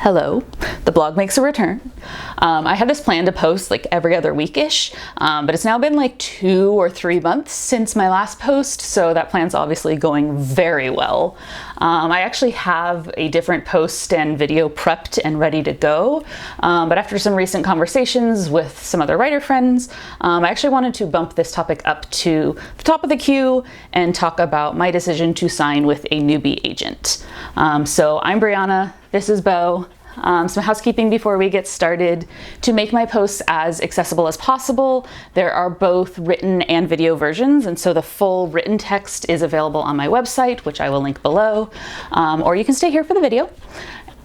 Hello, the blog makes a return. I had this plan to post like every other week-ish, but it's now been like 2 or 3 months since my last post, so that plan's obviously going very well. I actually have a different post and video prepped and ready to go, but after some recent conversations with some other writer friends, I actually wanted to bump this topic up to the top of the queue and talk about my decision to sign with a newbie agent. So I'm Brianna, this is Bo. Some housekeeping before we get started. To make my posts as accessible as possible, there are both written and video versions, and so the full written text is available on my website, which I will link below, or you can stay here for the video.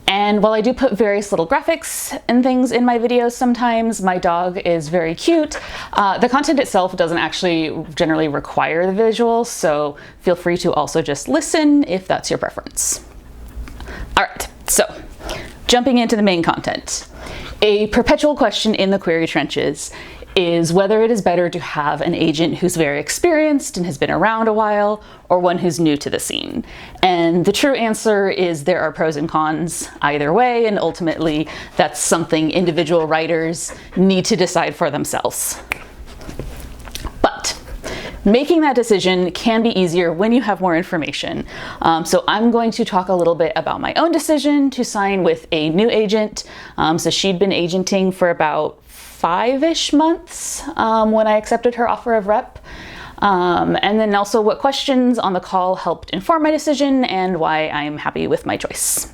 And while I do put various little graphics and things in my videos sometimes, my dog is very cute. The content itself doesn't actually generally require the visuals, so feel free to also just listen if that's your preference. All right, so jumping into the main content. A perpetual question in the query trenches is whether it is better to have an agent who's very experienced and has been around a while, or one who's new to the scene. And the true answer is there are pros and cons either way, and ultimately that's something individual writers need to decide for themselves. But making that decision can be easier when you have more information. So I'm going to talk a little bit about my own decision to sign with a new agent. So she'd been agenting for about 5-ish months when I accepted her offer of rep. And then also what questions on the call helped inform my decision and why I'm happy with my choice.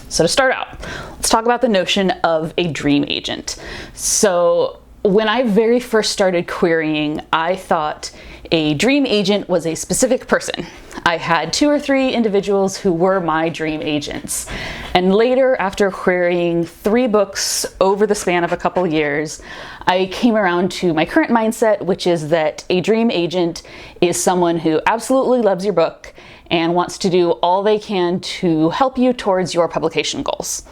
So to start out, let's talk about the notion of a dream agent. So when I very first started querying, I thought a dream agent was a specific person. I had 2 or 3 individuals who were my dream agents. And later, after querying 3 books over the span of a couple years, I came around to my current mindset, which is that a dream agent is someone who absolutely loves your book and wants to do all they can to help you towards your publication goals.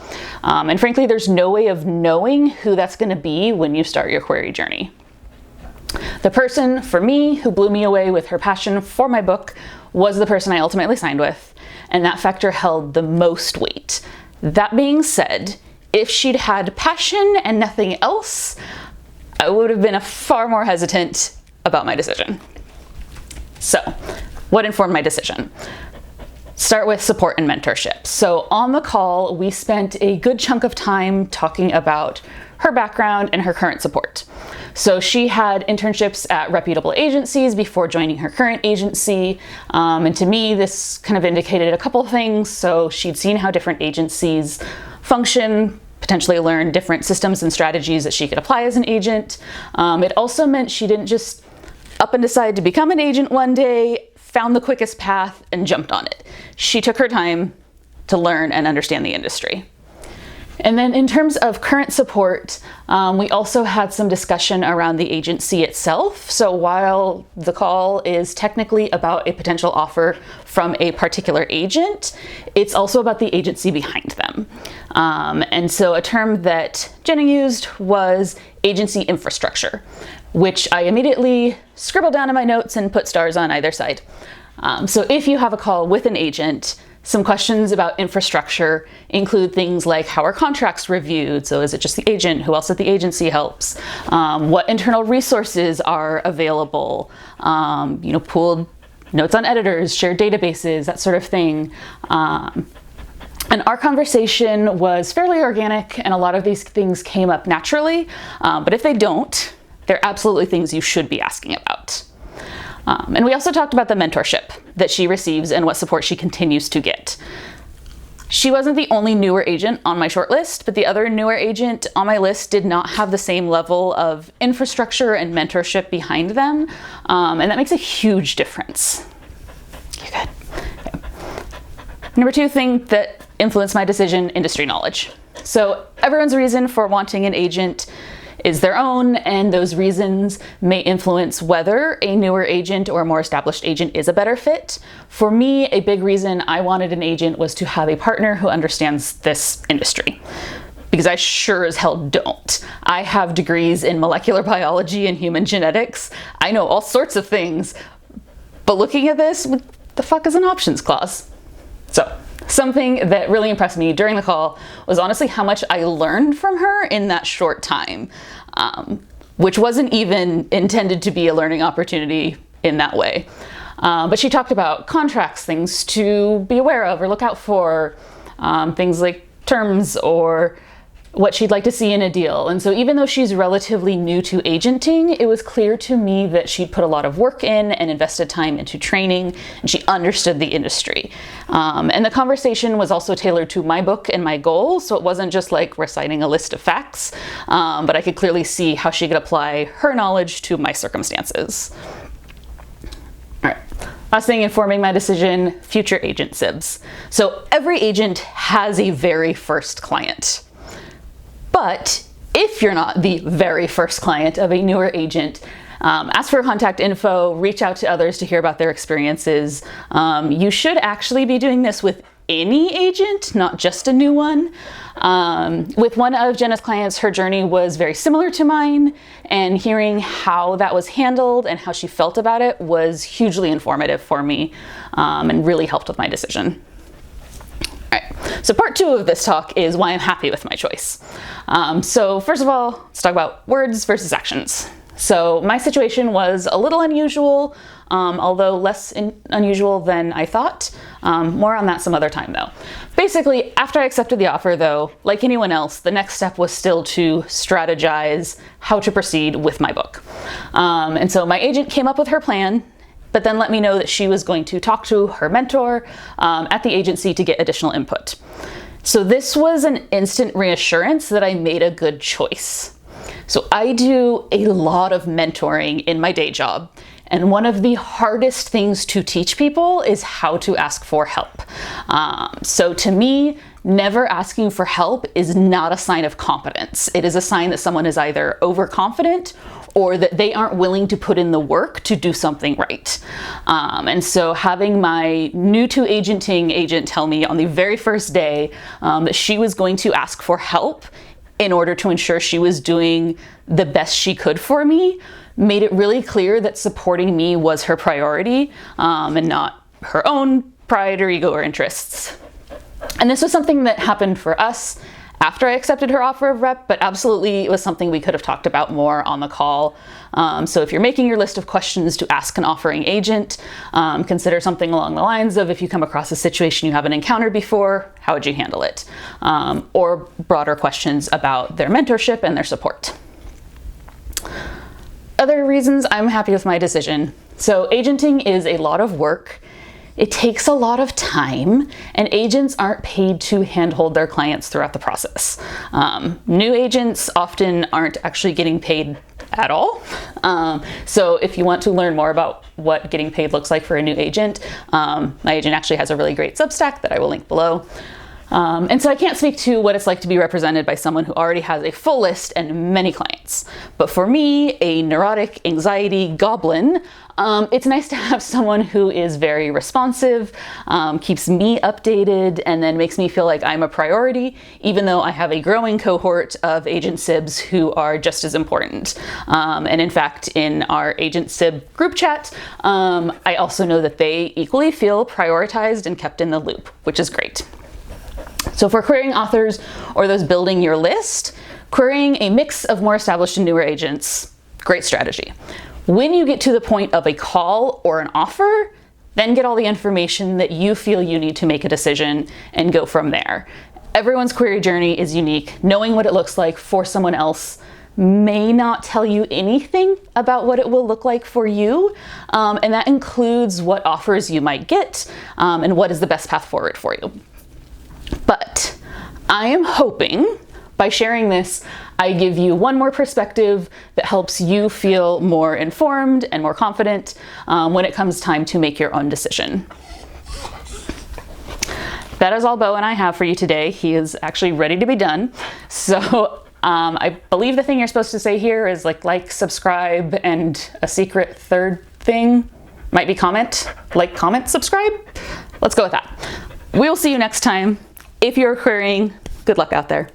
And frankly, there's no way of knowing who that's going to be when you start your query journey. The person, for me, who blew me away with her passion for my book was the person I ultimately signed with, and that factor held the most weight. That being said, if she'd had passion and nothing else, I would have been far more hesitant about my decision. So, what informed my decision? Start with support and mentorship. So on the call, we spent a good chunk of time talking about her background and her current support. So she had internships at reputable agencies before joining her current agency. And to me, this kind of indicated a couple things. So she'd seen how different agencies function, potentially learned different systems and strategies that she could apply as an agent. It also meant she didn't just up and decide to become an agent one day, found the quickest path, and jumped on it. She took her time to learn and understand the industry. And then in terms of current support, we also had some discussion around the agency itself. So while the call is technically about a potential offer from a particular agent, it's also about the agency behind them. And so a term that Jenna used was agency infrastructure, which I immediately scribbled down in my notes and put stars on either side. So if you have a call with an agent, some questions about infrastructure include things like how are contracts reviewed? So is it just the agent? Who else at the agency helps? What internal resources are available? Pooled notes on editors, shared databases, that sort of thing. And our conversation was fairly organic, and a lot of these things came up naturally. But if they don't, they're absolutely things you should be asking about. And we also talked about the mentorship that she receives and what support she continues to get. She wasn't the only newer agent on my shortlist, but the other newer agent on my list did not have the same level of infrastructure and mentorship behind them, and that makes a huge difference. You're good. Okay. Number 2 thing that influenced my decision, industry knowledge. So everyone's reason for wanting an agent is their own, and those reasons may influence whether a newer agent or a more established agent is a better fit. For me, a big reason I wanted an agent was to have a partner who understands this industry, because I sure as hell don't. I have degrees in molecular biology and human genetics. I know all sorts of things, but looking at this, what the fuck is an options clause? So Something that really impressed me during the call was honestly how much I learned from her in that short time, which wasn't even intended to be a learning opportunity in that way. But she talked about contracts, things to be aware of or look out for, things like terms or what she'd like to see in a deal. And so even though she's relatively new to agenting, it was clear to me that she'd put a lot of work in and invested time into training, and she understood the industry. And the conversation was also tailored to my book and my goals, so it wasn't just like reciting a list of facts, but I could clearly see how she could apply her knowledge to my circumstances. All right. Last thing informing my decision, future agent SIBs. So every agent has a very first client. But if you're not the very first client of a newer agent, ask for contact info, reach out to others to hear about their experiences. You should actually be doing this with any agent, not just a new one. With one of Jenna's clients, her journey was very similar to mine, and hearing how that was handled and how she felt about it was hugely informative for me, and really helped with my decision. So part 2 of this talk is why I'm happy with my choice. So first of all, let's talk about words versus actions. So my situation was a little unusual, although less unusual than I thought. More on that some other time though. Basically, after I accepted the offer though, like anyone else, the next step was still to strategize how to proceed with my book. And so my agent came up with her plan, but then let me know that she was going to talk to her mentor at the agency to get additional input. So this was an instant reassurance that I made a good choice. So I do a lot of mentoring in my day job, and one of the hardest things to teach people is how to ask for help. So to me, never asking for help is not a sign of competence. It is a sign that someone is either overconfident or that they aren't willing to put in the work to do something right. And so having my new to agenting agent tell me on the very first day that she was going to ask for help in order to ensure she was doing the best she could for me made it really clear that supporting me was her priority, and not her own pride or ego or interests. And this was something that happened for us after I accepted her offer of rep, but absolutely it was something we could have talked about more on the call. So if you're making your list of questions to ask an offering agent, consider something along the lines of, if you come across a situation you haven't encountered before, how would you handle it? Or broader questions about their mentorship and their support. Other reasons I'm happy with my decision. So agenting is a lot of work. It takes a lot of time, and agents aren't paid to handhold their clients throughout the process. New agents often aren't actually getting paid at all. So if you want to learn more about what getting paid looks like for a new agent, my agent actually has a really great Substack that I will link below. And so I can't speak to what it's like to be represented by someone who already has a full list and many clients. But for me, a neurotic anxiety goblin, it's nice to have someone who is very responsive, keeps me updated, and then makes me feel like I'm a priority, even though I have a growing cohort of agent SIBs who are just as important. And in fact, in our agent SIB group chat, I also know that they equally feel prioritized and kept in the loop, which is great. So for querying authors or those building your list, querying a mix of more established and newer agents, great strategy. When you get to the point of a call or an offer, then get all the information that you feel you need to make a decision and go from there. Everyone's query journey is unique. Knowing what it looks like for someone else may not tell you anything about what it will look like for you, and that includes what offers you might get and what is the best path forward for you. But I am hoping by sharing this, I give you one more perspective that helps you feel more informed and more confident when it comes time to make your own decision. That is all Bo and I have for you today. He is actually ready to be done. So I believe the thing you're supposed to say here is like, subscribe, and a secret third thing might be comment, subscribe. Let's go with that. We will see you next time. If you're querying, good luck out there.